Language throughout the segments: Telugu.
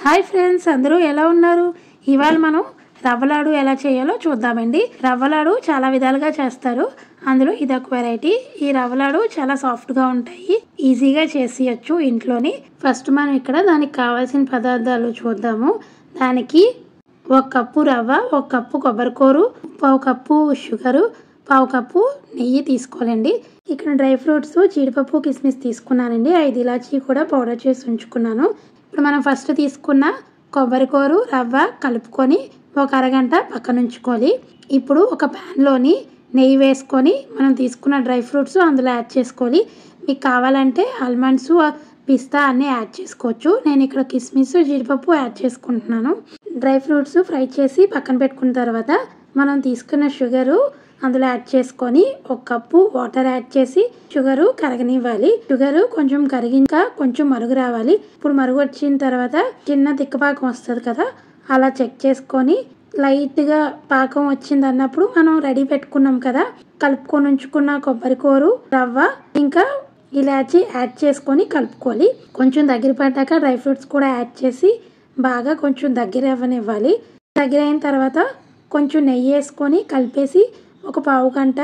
హాయ్ ఫ్రెండ్స్, అందరూ ఎలా ఉన్నారు? ఇవాళ మనం రవ్వ లాడు ఎలా చేయాలో చూద్దామండి. రవ్వ లాడు చాలా విధాలుగా చేస్తారు, అందులో ఇదొక వెరైటీ. ఈ రవ్వ లాడు చాలా సాఫ్ట్గా ఉంటాయి, ఈజీగా చేసేయచ్చు ఇంట్లోని. ఫస్ట్ మనం ఇక్కడ దానికి కావాల్సిన పదార్థాలు చూద్దాము. దానికి 1 కప్పు రవ్వ, 1 కప్పు కొబ్బరికూరు, 1/2 కప్పు షుగరు, 1/2 కప్పు నెయ్యి తీసుకోవాలండి. ఇక్కడ డ్రై ఫ్రూట్స్ జీడిపప్పు కిస్మిస్ తీసుకున్నానండి. 5 ఇలాచీ కూడా పౌడర్ చేసి ఉంచుకున్నాను. ఇప్పుడు మనం ఫస్ట్ తీసుకున్న కొబ్బరికూరు రవ్వ కలుపుకొని ఒక అరగంట పక్కన ఉంచుకోవాలి. ఇప్పుడు ఒక ప్యాన్లోని నెయ్యి వేసుకొని మనం తీసుకున్న డ్రై ఫ్రూట్స్ అందులో యాడ్ చేసుకోవాలి. మీకు కావాలంటే ఆల్మండ్స్, పిస్తా అన్నీ యాడ్ చేసుకోవచ్చు. నేను ఇక్కడ కిస్మిస్ జీడిపప్పు యాడ్ చేసుకుంటున్నాను. డ్రై ఫ్రూట్స్ ఫ్రై చేసి పక్కన పెట్టుకున్న తర్వాత మనం తీసుకున్న షుగరు అందులో యాడ్ చేసుకొని 1 కప్పు వాటర్ యాడ్ చేసి షుగరు కరగనివ్వాలి. షుగరు కొంచెం కరిగినాక కొంచెం మరుగు రావాలి. ఇప్పుడు మరుగు వచ్చిన తర్వాత చిన్న తిక్కపాకం వస్తుంది కదా, అలా చెక్ చేసుకొని లైట్గా పాకం వచ్చింది అన్నప్పుడు మనం రెడీ పెట్టుకున్నాం కదా కలుపుకొని ఉంచుకున్న కొబ్బరికూరు రవ్వ ఇంకా ఇలాచి యాడ్ చేసుకొని కలుపుకోవాలి. కొంచెం దగ్గర పడ్డాక డ్రై ఫ్రూట్స్ కూడా యాడ్ చేసి బాగా కొంచెం దగ్గర అవ్వనివ్వాలి. దగ్గర అయిన తర్వాత కొంచెం నెయ్యి వేసుకొని కలిపేసి ఒక 1/2 గంట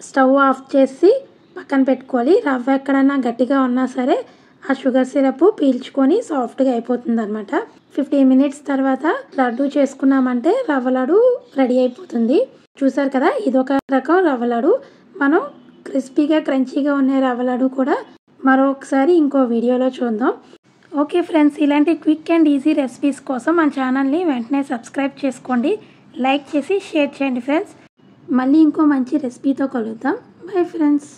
స్టవ్ ఆఫ్ చేసి పక్కన పెట్టుకోవాలి. రవ్వ ఎక్కడన్నా గట్టిగా ఉన్నా సరే ఆ షుగర్ సిరప్ పీల్చుకొని సాఫ్ట్గా అయిపోతుంది అనమాట. 15 మినిట్స్ తర్వాత లడ్డు చేసుకున్నామంటే రవ్వ లడ్డు రెడీ అయిపోతుంది. చూసారు కదా, ఇదొక రకం రవ్వ లడ్డు. మనం క్రిస్పీగా క్రంచీగా ఉన్న రవ్వ లడ్డు కూడా మరొకసారి ఇంకో వీడియోలో చూద్దాం. ఓకే ఫ్రెండ్స్, ఇలాంటి క్విక్ అండ్ ఈజీ రెసిపీస్ కోసం మన ఛానల్ని వెంటనే సబ్స్క్రైబ్ చేసుకోండి, లైక్ చేసి షేర్ చేయండి ఫ్రెండ్స్. మళ్ళీ ఇంకో మంచి రెసిపీతో కలుద్దాం. Bye friends.